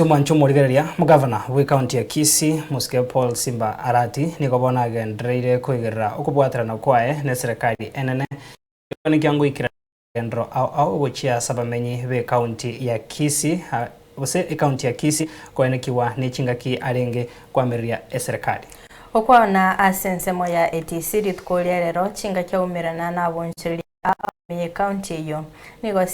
Mwesi mwancho murigereria mugavana wa county ya Kisii Musike Paul Simba Arati nikobona agendreire kuigerera ukubwatirana kwae na serikali enene ni kyangu ikira gendro au gochia sabamenyi be county ya Kisii ose county ya Kisii koenekiwa ni chingaki arenge kwamiria serikali okwana asense moya ATC ritkolia rero chingaki umirana na bonchiri me county yo nigo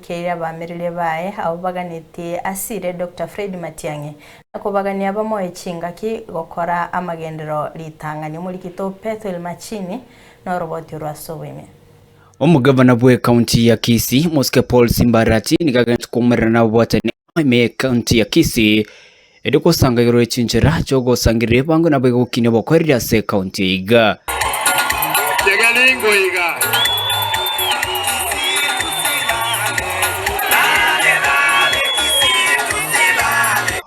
Keira bamirire bae abo baganite asire Dr. Fred Matiang'i nakobagania bamo echingaki gokora amagendero litangani muri kito Bethel Machini no roboti rwasoweme Omugavana bwe county ya Kisii Musike Paul Simba Arati nigaganta kumerana bwatane me county ya Kisii ediko sangayiro echinjera chogo sangire bango nabwe gukine bokwerira se county iga Tegalingo iga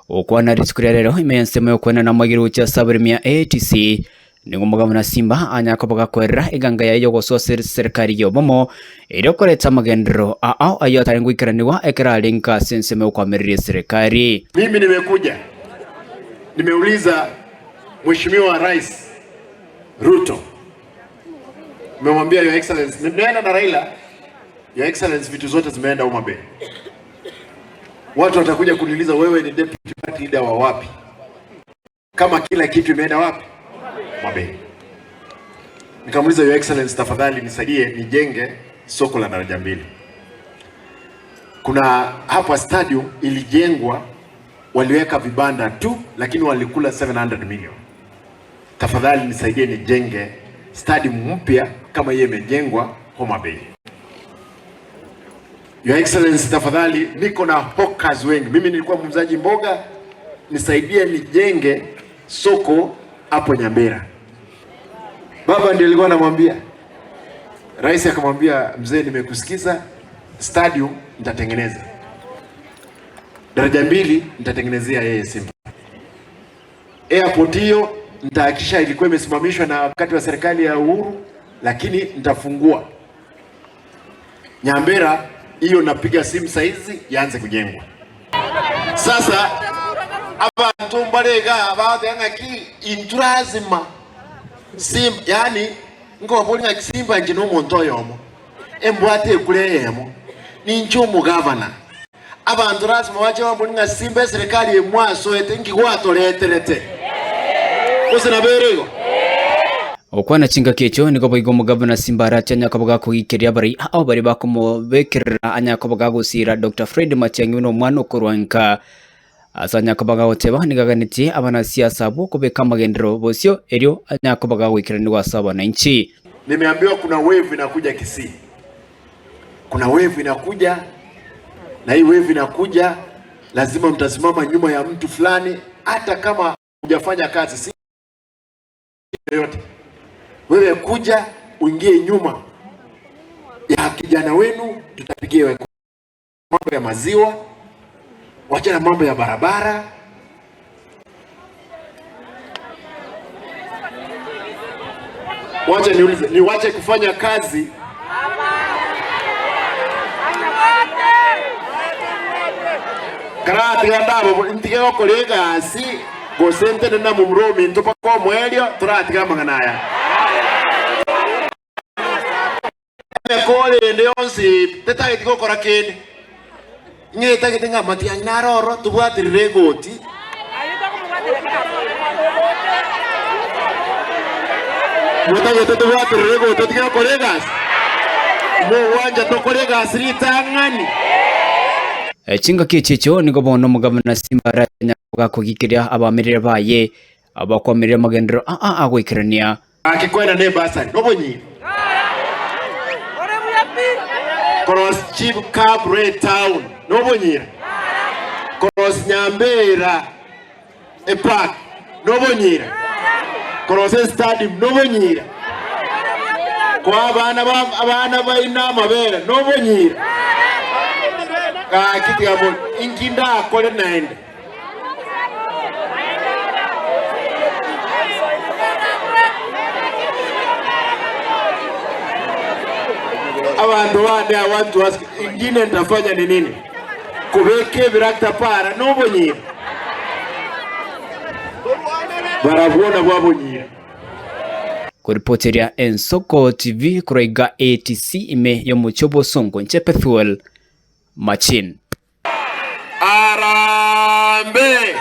okwana ritsikuria rero imensemo yokwena na magiru cha sabremia ATC ningo mugavana Simba anyakoboga kwerera iganga yayo gosose serikali yobomo irokoretsa magendero au ayo tarengwikiraniwa ekeralinka sensemo kwamiria serikali. Mimi nimeuliza Mheshimiwa Rais Ruto, nimemwambia Your Excellency, nimeenda na Raila, Your Excellency vitu zote zimeenda Umabe. Watu watakuja kuniuliza wewe ni deputy party leader wa wapi? Kama kila kitu imeenda wapi? Umabe. Nikamuuliza Your Excellency, tafadhali nisaidie nijenge soko la daraja mbili. Kuna hapa stadium ilijengwa, waliweka vibanda tu lakini walikula 700 million. Tafadhali nisaidie nijenge stadium mpya kama hiyo imejengwa Homa Bay. Your Excellency, tafadhali niko na hawkers wengi. Mimi nilikuwa muuzaji mboga, nisaidie nijenge soko hapo Nyambera. Baba ndiye alikuwa anamwambia. Rais akamwambia, mzee nimekusikiza, stadium nitatengeneza. Daraja mbili nitatengenezea yeye Simba. Airport hiyo nitahakisha ilikuwa imesimamishwa na wakati wa serikali ya Uhuru, lakini nitafungua. Nyambera hiyo napiga simu saizi yaanze kujengwa. Sasa abantu mbarega abadenga ki inturazima sim yani ngo bolinga Simba ngino muntu yomo embwate kuleyemo ni nchumu governor abantu razima waje bolinga Simba serikali emwaso etengi gwatoreterete kusina berego okwana chinga kecho niko boigo mugavana Simba Arati anyakoboga kugikiria bari aho bari bakumubekera anyakoboga gusira Dr. Fred Matiang'i no mwana okorwanka asanyakoboga oteba nigaganitie abana siasa bo kubeka magendero bosio erio anyakoboga gwikirani wasaba na nchi. Nimeambiwa kuna wave inakuja Kisii. Kuna wave inakuja na hii wave inakuja lazima mtasimama nyuma ya mtu fulani hata kama hujafanya kazi si yote. Wewe kuja uingie nyuma ya kijana wenu, tutapigia mambo ya maziwa, wacha na mambo ya barabara. Wacha niulize, niwache kufanya kazi karati gandabo ntige kolega si gosente na mumromi ntopa kwa mwelio turati kama nganaya kole ndionsi tetaye tikokora kene ngeta kitinga Matiang'i naroro tubwatirire goti mutaye tubwatirire goti tiga kolegas mo wanja to kolegas ritangani chinga kichicho niko bono mugavana Simba Arati anyakoboga kugikiria abamirire baye abakomirire magendero agwikirania akikwenda ne basari nobonyi Cross Chief Cab Red Town nobonyira Cross Nyambera Park nobonyira Cross Stadium nobonyira kwa abana baina mabera nobonyira ka kitigamo inkinda akole naende abantu bande abantu ingine nitafanya ni nini? kubeke birakta para nobonyira barabona bwabonyira. Kuripoteria Ensoko TV kuraiga ATC ime yomuchobo songo nchepethuel Machin. Arambe